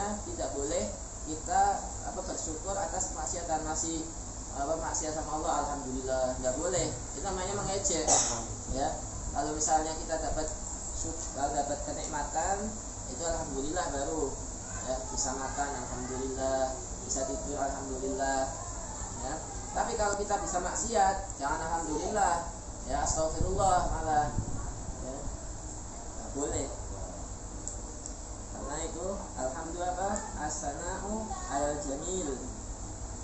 bahwasanya tidak boleh kita bersyukur atas kemaksiatan, masih maksiat sama Allah alhamdulillah, nggak boleh. Itu namanya mengejek ya. Kalau misalnya kita dapat kenikmatan, itu alhamdulillah baru ya, bisa makan alhamdulillah, bisa tidur alhamdulillah ya. Tapi kalau kita bisa maksiat, jangan alhamdulillah ya, astagfirullah malah ya, nggak boleh. Karena itu alhamdulillah as-sana'u alal jamil,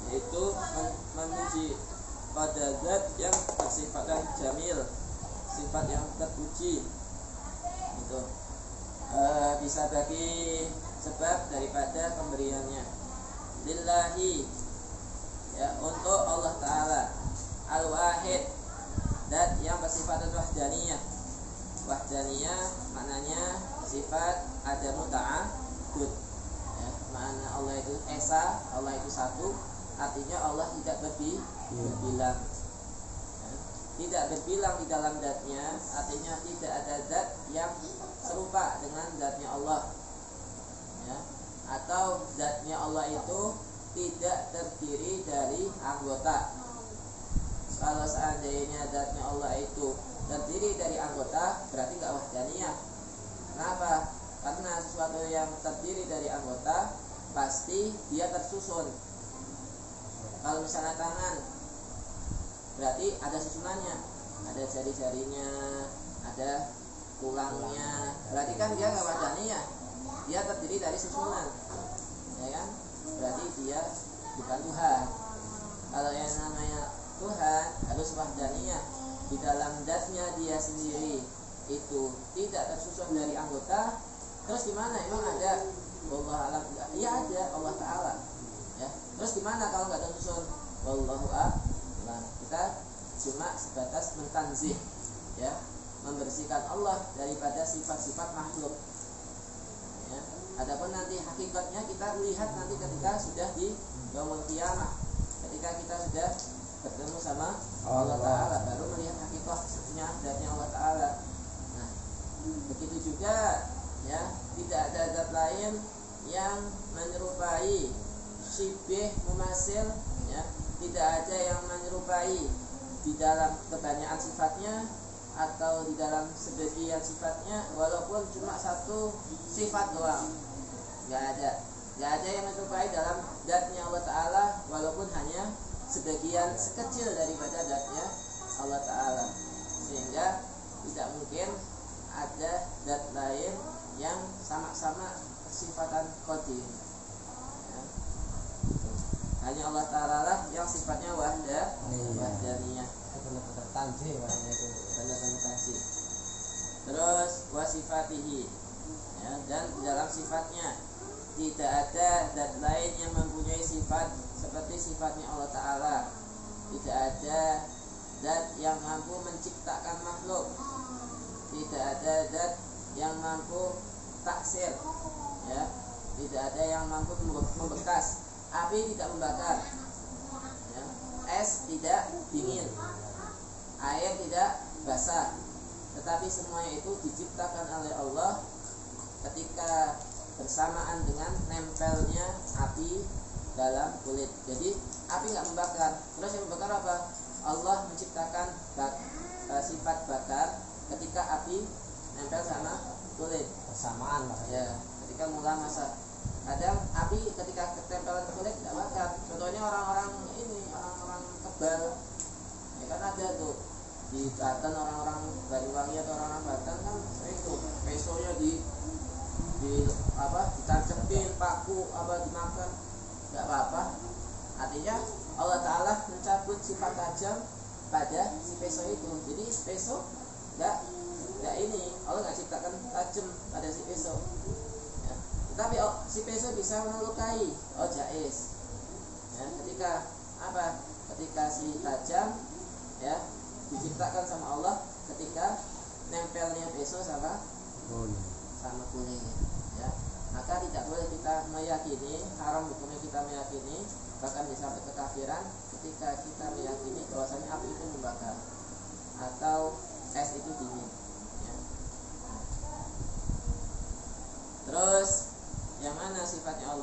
yaitu memuji pada zat yang bersifat jamil, sifat yang terpuji. Itu bisa bagi sebab daripada pemberiannya. Lillahi ya, untuk Allah Ta'ala, al-wahid, zat yang bersifat wahdaniyah. Wahdaniyah maknanya sifat adamu ta'adud ya, makna Allah itu esa, Allah itu satu, artinya Allah tidak berbilang ya. Tidak berbilang di dalam zatnya, artinya tidak ada zat yang serupa dengan zatnya Allah ya. Atau zatnya Allah itu tidak terdiri dari anggota. Kalau seandainya zatnya Allah itu terdiri dari anggota, berarti gak wahdaniyah. Kenapa? Karena sesuatu yang terdiri dari anggota pasti dia tersusun. Kalau misalnya tangan, berarti ada susunannya, ada jari-jarinya, ada tulangnya, berarti kan dia gak wahdaniyah, dia terdiri dari susunan ya kan? Berarti dia bukan Tuhan. Kalau yang namanya Tuhan harus wahdaniyah, di dalam zatnya dia sendiri itu tidak tersusun dari anggota. Terus gimana? Emang ada wallahu a'lam? Iya ada, Allah Ta'ala ya. Terus gimana kalau nggak tersusun? Wallahu a'lam. Kita cuma sebatas mentanzih ya, membersihkan Allah daripada sifat-sifat makhluk ya. Adapun nanti hakikatnya kita lihat nanti ketika sudah di yaumul qiyamah, ketika kita sudah bertemu sama Allah Ta'ala, baru melihat hakikatnya zatnya Allah Ta'ala. Nah, begitu juga ya, tidak ada zat lain yang menyerupai syibih mumasil ya, tidak ada yang menyerupai di dalam kebanyakan sifatnya atau di dalam sebagian sifatnya, walaupun cuma satu sifat doang, nggak ada yang menyerupai dalam zatnya Allah Ta'ala walaupun hanya sebagian sekecil daripada zatnya Allah Ta'ala, sehingga tidak mungkin ada zat lain yang sama-sama sifatan qadim ya. Hanya Allah Ta'ala lah yang sifatnya wahdaniyah, benar-benar tanzih maknanya itu, benar-benar tanzih. Terus wasifatihi ya, dan dalam sifatnya tidak ada zat lain yang mempunyai sifat seperti sifatnya Allah Ta'ala. Tidak ada zat yang mampu menciptakan makhluk, tidak ada zat yang mampu taksir ya, tidak ada yang mampu membekas. Api tidak membakar ya, es tidak dingin, air tidak basah, tetapi semuanya itu diciptakan oleh Allah ketika bersamaan dengan nempelnya api dalam kulit. Jadi api nggak membakar. Terus yang membakar apa? Allah menciptakan sifat bakar ketika api nempel sama kulit, bersamaan ya. Ketika mulai masak, kadang api ketika ketempelan kulit tidak bakar. Contohnya orang-orang kebal ya kan, ada tuh di Banten, orang-orang Banyuwangi atau orang-orang Banten kan itu pesonya ditancepin paku dimakan, nggak apa-apa. Artinya Allah Ta'ala mencabut sifat tajam pada si peso itu. Jadi peso nggak ini, Allah nggak ciptakan tajam pada si peso ya. Tetapi si peso bisa melukai, jais ya, ketika si tajam ya diciptakan sama Allah ketika nempelnya peso sama kulit ya. Maka tidak boleh kita meyakini, haram hukumnya kita meyakini, bahkan bisa sampai kekafiran ketika kita meyakini bahwasanya api itu membakar atau es itu dingin ya. Terus yang mana sifatnya Allah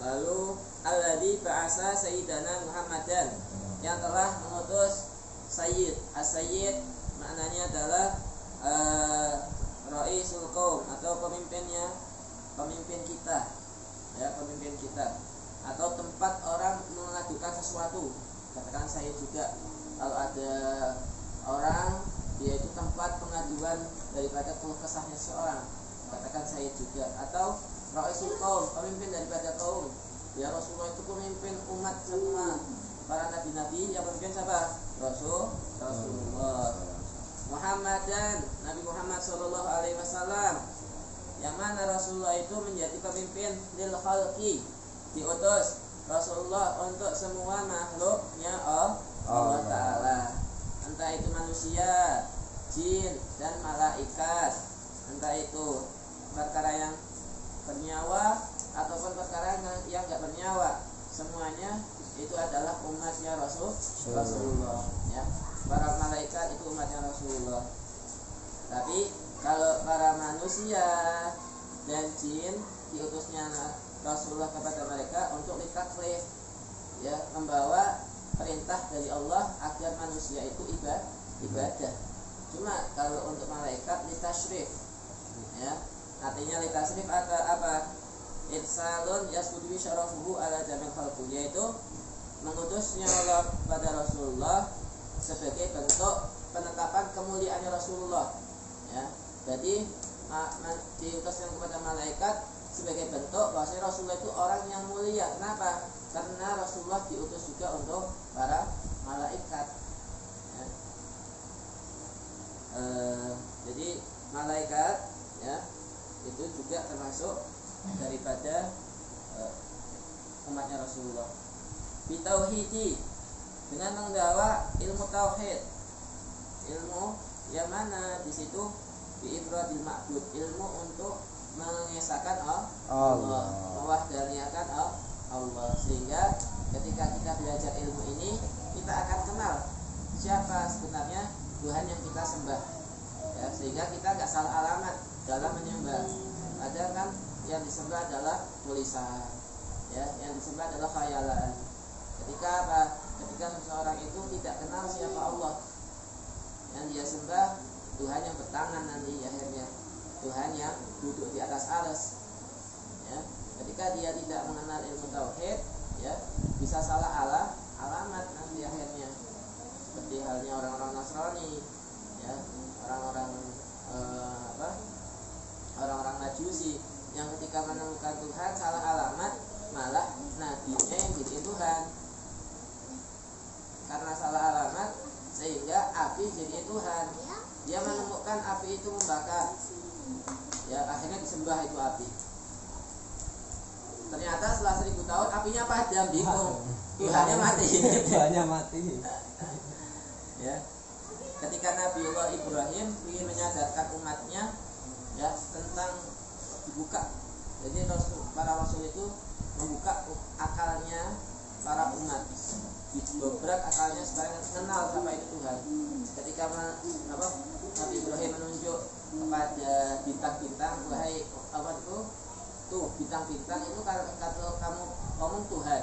Lalu alladzi ba'asa sayyidana Muhammadan, yang telah mengutus sayyid. As-sayyid maknanya adalah Raisul Qaum, atau pemimpinnya, pemimpin kita, ya, pemimpin kita, atau tempat orang mengadukan sesuatu. Katakan saya juga, kalau ada orang dia itu tempat pengaduan daripada keluh kesahnya seorang, katakan saya juga. Atau Raisul Qaum, pemimpin daripada kaum. Ya, Rasulullah itu pemimpin umat semua. Para nabi-nabi yang pemimpin siapa? Rasulullah. Muhammadan, Nabi Muhammad sallallahu alaihi wasallam, yang mana Rasulullah itu menjadi pemimpin lil khalqi, diutus Rasulullah untuk semua makhluknya Allah Ta'ala, entah itu manusia, jin, dan malaikat, entah itu perkara yang bernyawa ataupun perkara yang gak bernyawa, semuanya itu adalah umatnya Rasulullah, ya. Para malaikat itu umatnya Rasulullah. Tapi kalau para manusia dan jin, diutusnya Rasulullah kepada mereka untuk ditaklif, ya, membawa perintah dari Allah agar manusia itu ibadah. Cuma kalau untuk malaikat litasyrif, ya, artinya litasyrif apa? Irsalun yasbudu syarafuhu ala jamil khalqu, yaitu mengutusnya Allah pada Rasulullah sebagai bentuk penetapan kemuliaannya Rasulullah, ya. Jadi diutuskan kepada malaikat sebagai bentuk bahwa Rasulullah itu orang yang mulia. Kenapa? Karena Rasulullah diutus juga untuk para malaikat, ya. Jadi malaikat, ya, itu juga termasuk daripada umatnya Rasulullah. Bitauhidi, dengan membawa ilmu tauhid, ilmu yang mana di situ biifradil ma'bud, ilmu untuk mengesahkan Allah, mewahdaniyakan Allah, sehingga ketika kita belajar ilmu ini kita akan kenal siapa sebenarnya Tuhan yang kita sembah, ya, sehingga kita nggak salah alamat dalam menyembah. Ada kan yang disembah adalah tulisan, ya, yang disembah adalah khayalan. Ketika apa? Ketika seseorang itu tidak kenal siapa Allah, yang dia sembah Tuhan yang bertangan nanti akhirnya, Tuhan yang duduk di atas arsy, ya. Ketika dia tidak mengenal ilmu tauhid, ya, bisa salah alamat nanti akhirnya. Seperti halnya orang-orang Nasrani, ya, orang-orang orang-orang Majusi, yang ketika menemukan Tuhan salah alamat, malah nabinya yang jadi Tuhan. Karena salah alamat sehingga api jadi Tuhan. Dia menemukan api itu membakar, ya, akhirnya disembah itu api. Ternyata setelah 1000 tahun apinya padam, bingung, Tuhannya mati. Tuhannya mati. Ya, ketika Nabiullah Ibrahim ingin menyadarkan umatnya, ya, tentang dibuka. Jadi para rasul itu membuka akalnya para umat, didobrak akalnya supaya kenal siapa itu Tuhan. Ketika Nabi Ibrahim menunjuk kepada bintang-bintang, wahai apa itu, tuh bintang-bintang itu kalau kamu ngomong Tuhan,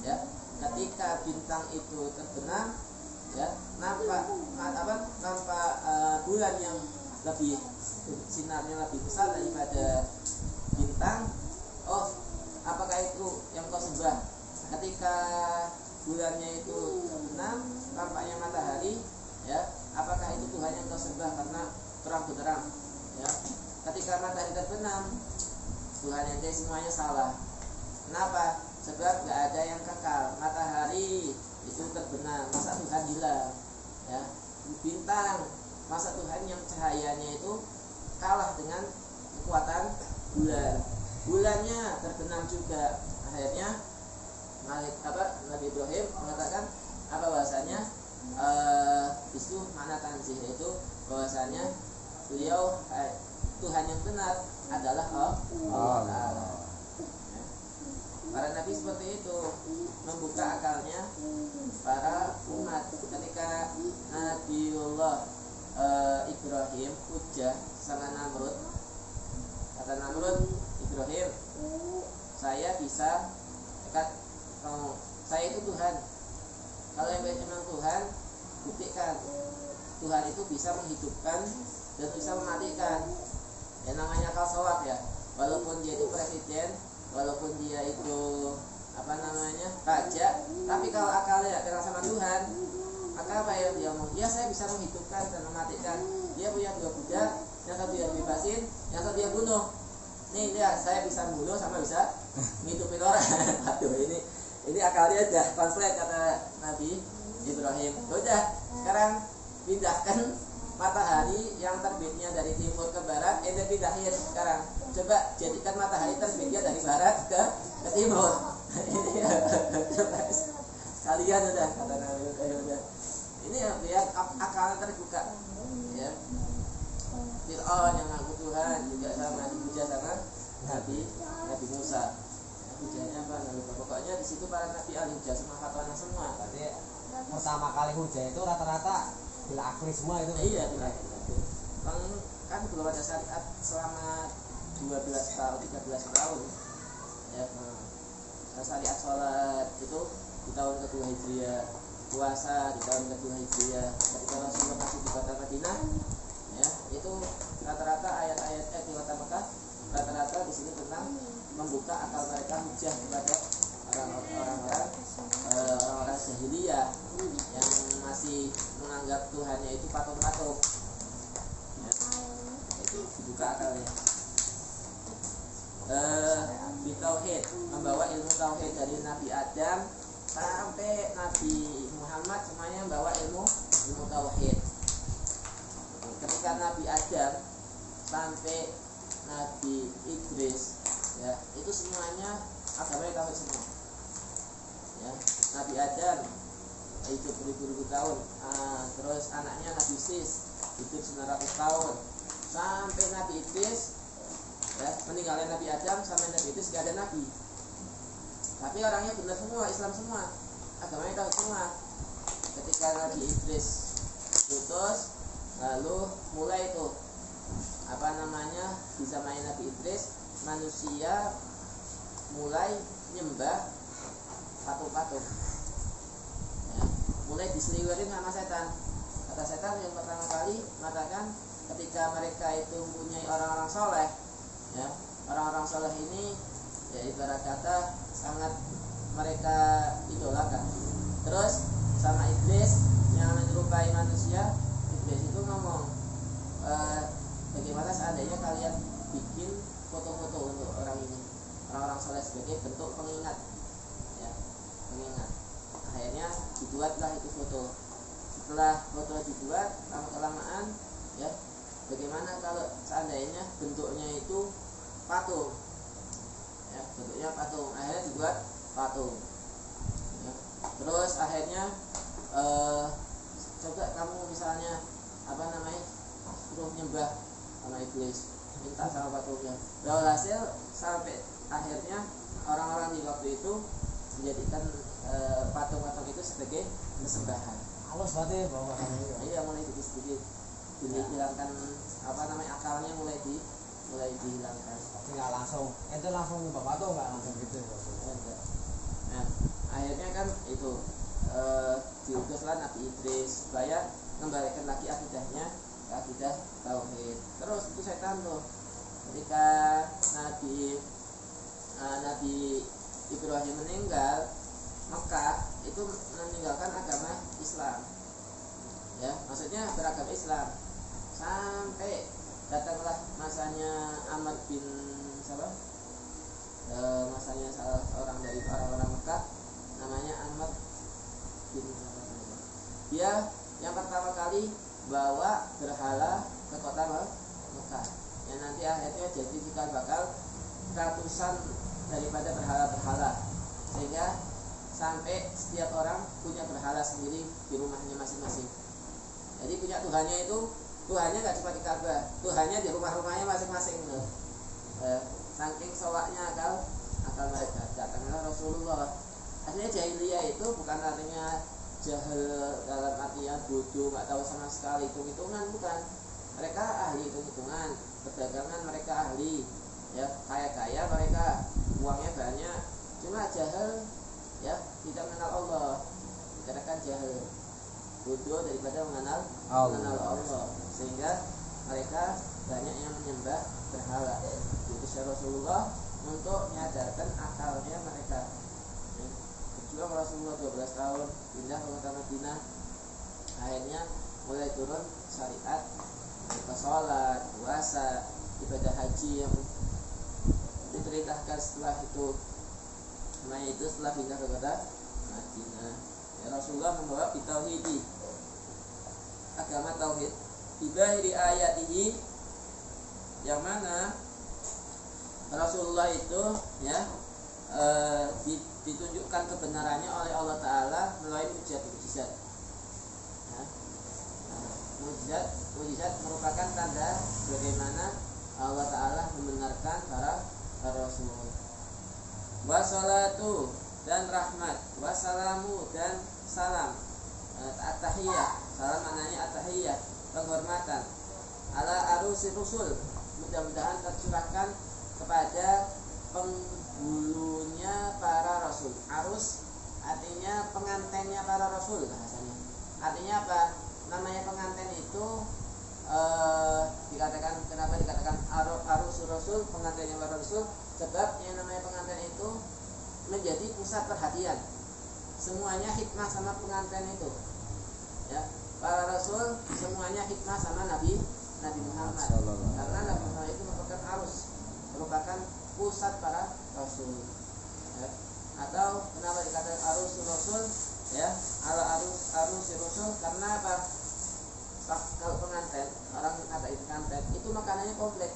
ya. Ketika bintang itu terbenam, ya, nampak bulan yang lebih sinarnya lebih besar daripada bintang. Oh, apakah itu yang kau sembah? Ketika bulannya itu terbenam, tampaknya matahari, ya, apakah itu Tuhan yang kau sembah karena terang benderang, ya. Ketika matahari terbenam, Tuhan yang semuanya salah. Kenapa? Sebab gak ada yang kekal. Matahari itu terbenam, masa Tuhan hilang, ya. Bintang, masa Tuhan yang cahayanya itu kalah dengan kekuatan bulan. Bulannya terbenam juga. Akhirnya Nabi Ibrahim mengatakan apa bahasanya, itu makna tanzih, yaitu bahwasanya beliau Tuhan yang benar adalah Allah Ta'ala. Para nabi seperti itu membuka akalnya para umat. Ketika Nabiullah Ibrahim hujjah sama Namrud, kata Namrud, Ibrahim, saya bisa kamu saya itu Tuhan. Kalau yang memang Tuhan, buktikan Tuhan itu bisa menghidupkan dan bisa mematikan. Yang namanya akal sawab ya. Walaupun dia itu presiden, walaupun dia itu raja, tapi kalau akalnya kenal sama Tuhan, maka apa yang dia ngomong? Ya saya bisa menghidupkan dan mematikan. Dia punya 2 budak, yang satu dia bebasin, yang satu dia bunuh. Nih lihat, saya bisa bunuh sama bisa menghidupin orang. Aduh, ini akalnya udah konflik kata Nabi Ibrahim. Udah, sekarang pindahkan matahari yang terbitnya dari timur ke barat, pindahin sekarang. Coba jadikan matahari terbitnya dari barat ke timur. Kalian udah kata Nabi udah. Ini ya akalnya terbuka. Ya. Fir'aun yang ngaku Tuhan juga sama dipuja sama Nabi Musa. Hujahnya apa? Pokoknya di situ para nabi al-hujah semua fatwana semua. Berarti pertama kali hujah itu rata-rata bila akli semua itu. Iya, bila akli. Kan belum ada syariat selama 12 tahun, 13 tahun. Ya, syariat sholat itu di tahun kedua Hijriah, puasa di tahun kedua Hijriah. Ketika Rasulullah masih di kota Madinah, ya, itu rata-rata ayat-ayat di kota Mekah rata-rata di sini tentang membuka akal mereka hujah kepada orang-orang jahiliyah yang masih menganggap Tuhannya itu patung-patung. Ya, itu dibuka akalnya. Di tauhid, membawa ilmu tauhid dari Nabi Adam sampai Nabi Muhammad semuanya membawa ilmu tauhid. Ketika Nabi Adam sampai Nabi Idris, ya, itu semuanya agamanya tauhid semua. Ya, Nabi Adam hidup beribu-ribu tahun, terus anaknya Nabi Sis hidup 900 tahun, sampai Nabi Idris, ya, meninggalnya Nabi Adam sampai Nabi Idris gak ada nabi. Tapi orangnya benar semua, Islam semua, agamanya tauhid semua. Ketika Nabi Idris putus, lalu mulai itu di zaman Nabi Idris manusia mulai nyembah patung-patung, ya, mulai diseliwerin sama setan. Kata setan yang pertama kali mengatakan ketika mereka itu mempunyai orang-orang soleh, ya, orang-orang soleh ini ya ibarat kata sangat mereka idolakan. Terus sama iblis yang menyerupai manusia, iblis itu ngomong, bagaimana seandainya kalian bikin foto-foto untuk orang-orang soleh sebagai bentuk pengingat, ya, pengingat. Akhirnya dibuatlah itu foto. Setelah foto dibuat, lama-kelamaan, ya, bagaimana kalau seandainya bentuknya itu patung, ya, bentuknya patung. Akhirnya dibuat patung, ya. Terus akhirnya coba kamu misalnya suruh nyembah sama iblis, minta sama patungnya. Hasil sampai akhirnya orang-orang di waktu itu menjadikan patung-patung itu sebagai persembahan. Halus berarti bahwa iya, mulai sedikit dihilangkan akalnya mulai dihilangkan. Tapi nggak langsung, ente langsung nyembah patung nggak langsung gitu. Nah, akhirnya kan itu diutuslah Nabi Idris supaya kembalikan lagi akidahnya ke akidah tauhid. Terus itu setan tuh ketika Nabi Ibrahim meninggal Mekah, itu meninggalkan agama Islam, ya, maksudnya beragama Islam, sampai datanglah masanya Amr bin masanya salah seorang dari orang-orang Mekah namanya Amr bin dia yang pertama kali bawa berhala ke kota Mekah, yang nanti akhirnya jadi cikal bakal ratusan daripada berhala-berhala, sehingga sampai setiap orang punya berhala sendiri di rumahnya masing-masing. Jadi punya Tuhannya nggak cuma di Ka'bah, Tuhannya di rumah-rumahnya masing-masing. Saking sowaknya akal mereka. Datanglah Rasulullah. Artinya jahiliyah itu bukan artinya jahil dalam artian bodoh, nggak tahu sama sekali hitung-hitungan, bukan. Mereka ahli hitung-hitungan, perdagangan mereka ahli, ya, kaya mereka, uangnya banyak, cuma jahil ya, tidak mengenal Allah, dikatakan jahil, bodoh daripada mengenal Allah, sehingga mereka banyak yang menyembah berhala. Diutus Rasulullah untuk menyadarkan akalnya mereka. Berjuang Rasulullah 12 tahun pindah ke kota Madinah, akhirnya mulai turun syariat berupa sholat, puasa, ibadah haji yang diperintahkan setelah itu. Setelah pindah ke kota Madinah, ya, Rasulullah membawa bitauhidi, agama tauhid, bibahiri ayatihi, yang mana Rasulullah itu ya ditunjukkan kebenarannya oleh Allah Ta'ala melalui mujizat-mujizat. Ya. Mujizat merupakan tanda bagaimana Allah Ta'ala membenarkan para Rasul. Wassalatu dan rahmat, wassalamu dan salam, at-tahiyyah, salam maknanya at-tahiyyah, penghormatan, ala arusi rusul, mudah-mudahan tercurahkan kepada penghulunya para rasul. Arus artinya pengantennya para rasul bahasanya. Artinya apa? Namanya penganten itu dikatakan, kenapa dikatakan arus rasul, pengantennya para rasul? Sebab yang namanya pengantin itu menjadi pusat perhatian. Semuanya hikmah sama pengantin itu. Ya, para rasul semuanya hikmah sama Nabi Muhammad. Karena Nabi Muhammad itu merupakan arus, merupakan pusat para rasul. Ya. Atau kenapa dikatakan arus rasul? Ya, ala arus rasul karena apa? Kalau pengantin, orang kata itu pengantin, itu makanannya komplit.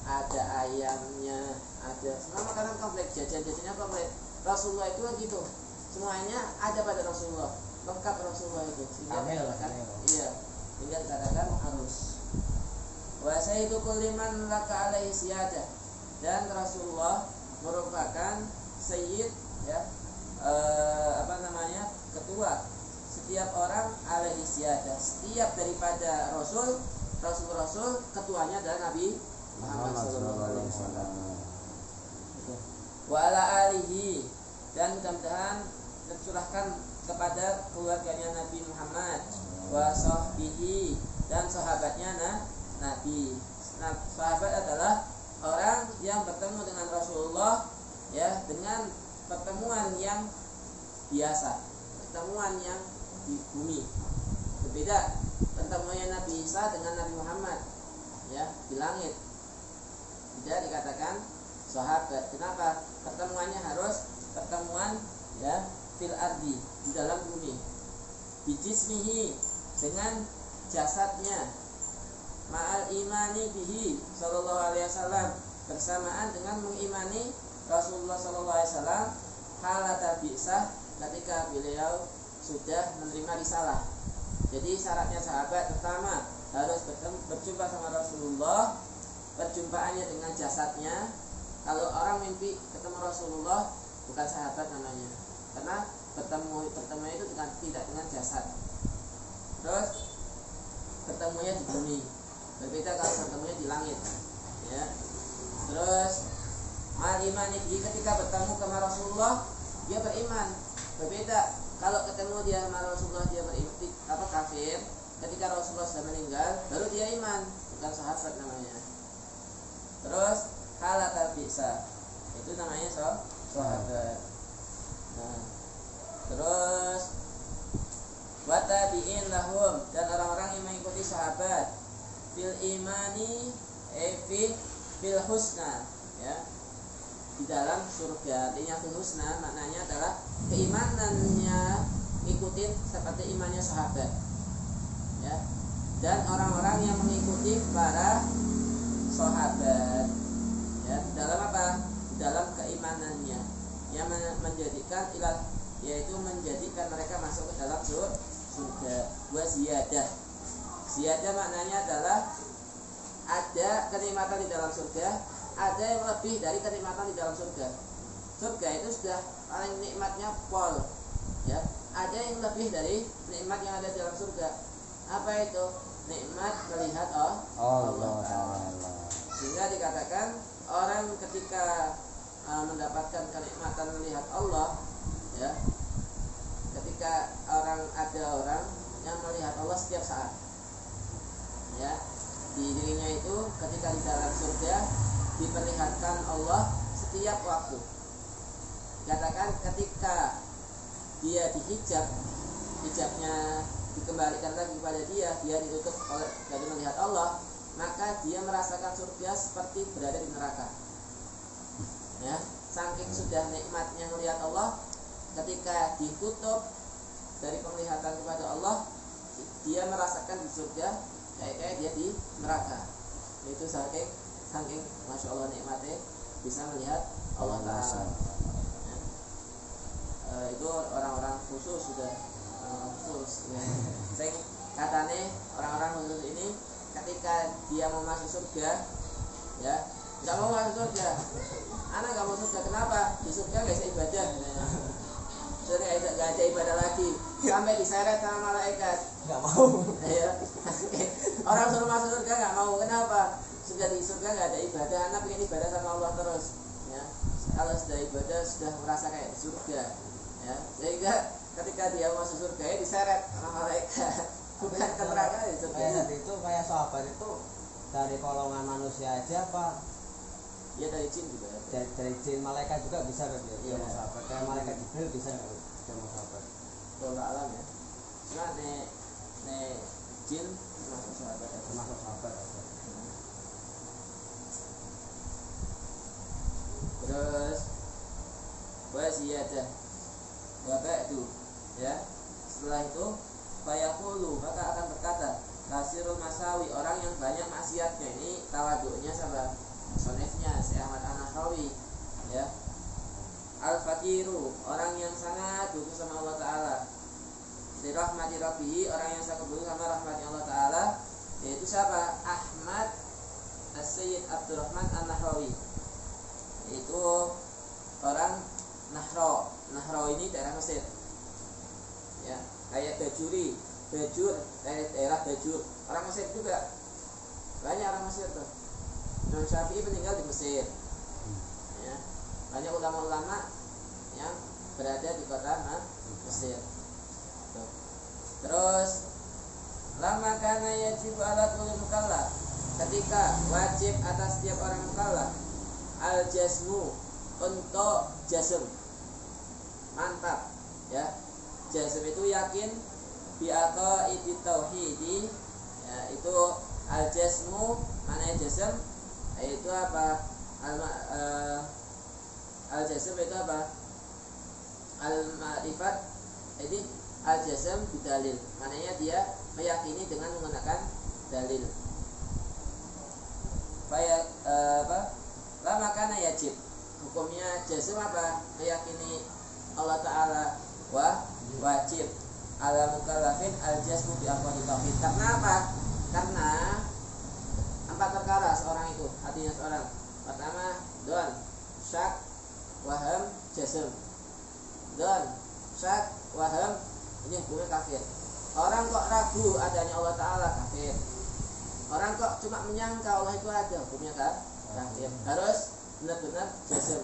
Ada ayamnya, ada semua makanan komplit, jajan-jajannya komplit. Rasulullah itu gitu, semuanya ada pada Rasulullah, lengkap Rasulullah itu. Sehingga dikatakan, iya, sehingga dikatakan harus. Wa sayyidu kulli man laka alaihi siyadah, dan Rasulullah merupakan sayyid, ya, ketua setiap orang alaihi siyadah. Setiap daripada rasul ketuanya adalah Nabi Muhammad sallallahu alaihi wasallam. Wa ala alihi, dan mudah-mudahan tercurahkan kepada keluarganya Nabi Muhammad, wa sahbihi, dan sahabatnya Nabi. Nah, sahabat adalah orang yang bertemu dengan Rasulullah ya dengan pertemuan yang biasa, pertemuan yang di bumi. Berbeda pertemuannya Nabi Isa dengan Nabi Muhammad ya di langit. Tidak dikatakan sahabat. Kenapa? Pertemuannya harus pertemuan ya fil ardi, di dalam bumi. Bijismihi, dengan jasadnya, ma'al imani bihi sallallahu alaihi wasallam, bersamaan dengan mengimani Rasulullah sallallahu alaihi wasallam halata bi'sah, ketika beliau sudah menerima risalah. Jadi syaratnya sahabat pertama harus berjumpa sama Rasulullah, perjumpaannya dengan jasadnya. Kalau orang mimpi ketemu Rasulullah, bukan sahabat namanya, karena bertemu itu tidak dengan jasad. Terus bertemunya di bumi, berbeda kalau bertemunya di langit ya. Terus malimani, ketika bertemu sama Rasulullah dia beriman, berbeda kalau ketemu dia sama Rasulullah dia beriman kafir. Ketika Rasulullah sudah meninggal baru dia iman, bukan sahabat namanya. Terus halata bisa, itu namanya sahabat. Nah, terus watabi'in lahum, dan orang-orang yang mengikuti sahabat fil imani fil husna ya, di dalam surga. Artinya fil husna maknanya adalah keimanannya ikutin seperti imannya sahabat ya. Dan orang-orang yang mengikuti para sahabat ya, dalam apa? Dalam keimanannya yang menjadikan ilah, yaitu menjadikan mereka masuk ke dalam surga. Wa ziyadah, ziyadah maknanya adalah ada kenikmatan di dalam surga, ada yang lebih dari kenikmatan di dalam surga. Surga itu sudah paling nikmatnya pol ya, ada yang lebih dari nikmat yang ada di dalam surga. Apa itu? Nikmat melihat Allah Ta'ala. Sehingga dikatakan orang ketika mendapatkan kenikmatan melihat Allah, ya, ketika ada orang yang melihat Allah setiap saat, ya, di dirinya itu ketika di dalam surga diperlihatkan Allah setiap waktu. Katakan ketika dia dihijab, hijabnya dikembalikan lagi kepada dia ditutup dari melihat Allah, maka dia merasakan surga seperti berada di neraka. Ya, saking sudah nikmatnya melihat Allah, ketika ditutup dari penglihatan kepada Allah, dia merasakan di surga kayak dia di neraka. Itu saking masya Allah nikmatnya bisa melihat Allah Ta'ala. Ya. Itu orang-orang khusus sudah khusus. Ya. Sing katanya orang-orang khusus ini ketika dia mau masuk surga, ya, nggak mau masuk surga. Anak nggak mau surga, kenapa? Di surga nggak bisa ibadah. Surga nggak ada ibadah lagi, sampai diseret sama malaikat. Nggak mau. Ya. Orang suruh masuk surga nggak mau, kenapa? Sudah di surga nggak ada ibadah, anak pengen ibadah sama Allah terus. Ya. Kalau sudah ibadah sudah merasa kayak surga. Ya. Sehingga ketika dia masuk surga ya diseret sama malaikat. Bukan ke neraka ya surga. Kayak itu kayak sahabat itu dari golongan manusia aja apa? Ya dari jin juga. Dari jin, malaikat juga bisa kan ya? Iya. Sahabat. Kayak malaikat Jibril bisa nggak sama sahabat? Kalau alam ya. Cuma nek jin termasuk sahabat. Termasuk sahabat. Terus wasiyadah bapak itu, ya, setelah itu fayaqulu, maka akan berkata kasirul masawi, orang yang banyak maksiatnya. Ini tawaduknya sama sonefnya Syekh Ahmad An-Nahrawi, ya. Al-fakiru, orang yang sangat butuh sama Allah Ta'ala. Di rahmati rabbihi, orang yang sangat butuh sama rahmatnya Allah Ta'ala, yaitu siapa? Ahmad As-Sayyid Abdurrahman An-Nahrawi. Itu orang Nahro ini daerah Mesir, ya, kayak Bajur daerah Bajur, orang Mesir juga, banyak orang Mesir tuh. Imam Syafi'i meninggal di Mesir, ya, banyak ulama-ulama yang berada di kota Mesir tuh. Terus lama kana yajibu ala kulli mukallaf, ketika wajib atas setiap orang mukallaf al-jazmu, untuk jazm, mantap, ya. Jazm itu yakin bi aqaidi tauhidi, ya, itu al-jazmu. Mana jazm? Itu apa? Al-jazm itu apa? Al-ma'rifat. Jadi al-jazm bidalil, maknanya dia meyakini dengan menggunakan dalil. Lama kana yajib, hukumnya jazm apa? Meyakini Allah Ta'ala wajib ala mukallafin al-jazmu bi aqwali tauhid. Karena apa? Karena 4 perkara seorang itu, artinya seorang. Pertama, don, syak, waham, jazm. Don, syak, waham, ini hukumnya kafir. Orang kok ragu adanya Allah Ta'ala, kafir. Orang kok cuma menyangka Allah itu ada, hukumnya kafir. Harus benar-benar jazm,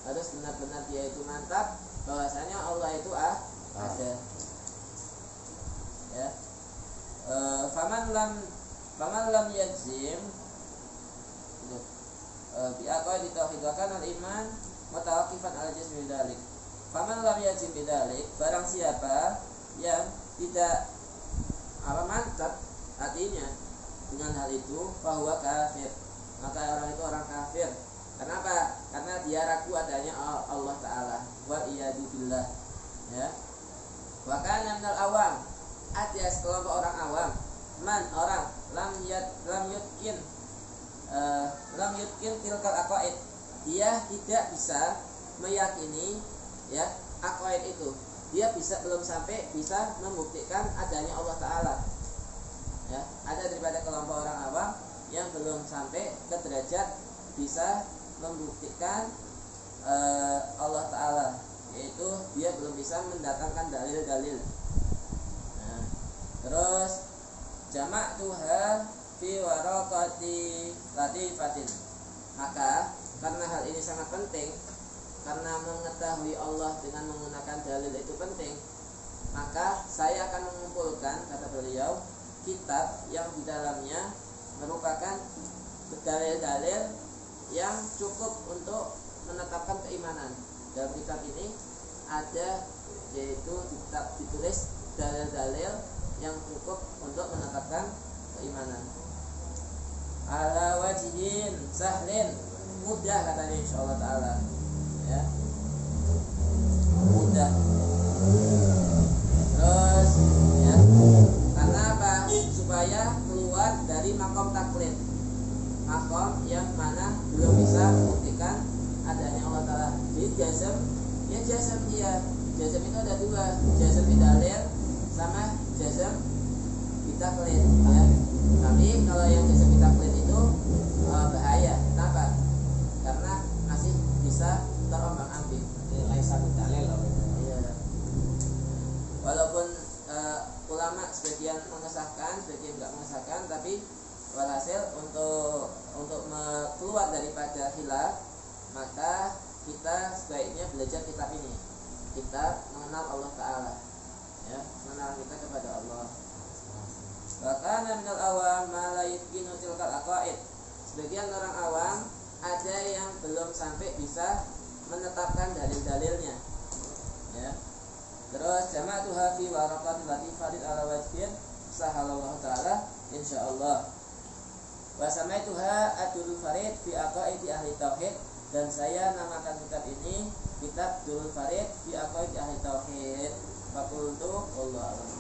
harus benar-benar dia itu mantap bahwasanya Allah itu ada. Ya. Faman lam yajzim bi aqaidi tauhid wa kana al-iman mutawaqqifan ala jazmi dzalik. Faman lam yajzim bidzalik, barang siapa yang tidak mantap hatinya dengan hal itu, bahwa kafir, maka orang itu orang kafir. Kenapa? Karena dia ragu adanya Allah Ta'ala. Wa iyadu billah, ya. Wa kana minal awam, ada sekelompok orang awam, man, orang lam yutkin tilkal aqaid, dia tidak bisa meyakini, ya, aqaid itu. Dia belum sampai bisa membuktikan adanya Allah Ta'ala, ya. Ada daripada kelompok orang awam yang belum sampai ke derajat bisa membuktikan Allah Ta'ala, yaitu dia belum bisa mendatangkan dalil-dalil. Nah, terus jamak tuha fi waraqati latifatin, maka karena hal ini sangat penting, karena mengetahui Allah dengan menggunakan dalil itu penting, maka saya akan mengumpulkan, kata beliau, kitab yang di dalamnya merupakan dalil-dalil yang cukup untuk menetapkan keimanan. Dalam kitab ini ada, yaitu kitab ditulis dalil-dalil yang cukup untuk menetapkan keimanan. Ala wajhin sahlin, mudah katanya insyaallah taala, ya, mudah. Terus ya, karena apa? Supaya keluar dari makom taklid, makom yang mana belum bisa membuktikan adanya Allah taala. Jadi jazm, ya jazm dia. Jazm itu ada dua, jazm bidalil sama jazm bitaklid, ya. Tapi kalau yang jazm bitaklid itu bahaya. Kenapa? Karena masih bisa terombang-ambing. Laisa bidalil loh. Iya. Walaupun ulama sebagian mengesahkan, sebagian tidak mengesahkan, tapi walhasil untuk keluar daripada khilaf, maka kita sebaiknya belajar kitab ini, kitab mengenal Allah Ta'ala, ya, mengenal kita kepada Allah. Bahkan minal awam ma la yutqinu tilkal aqaid. Sebagian orang awam ada yang belum sampai bisa menetapkan dalil-dalilnya, ya. Terus jama'atuha fi waraqatil latifati ala wajhin sahalallahu ta'ala insyaallah. Wa samaituha Adul Farid fi aqaidi ahli tauhid, dan saya namakan kitab ini kitab Durul Farid fi aqaidi ahli tauhid. Fakultu wallahu a'lam.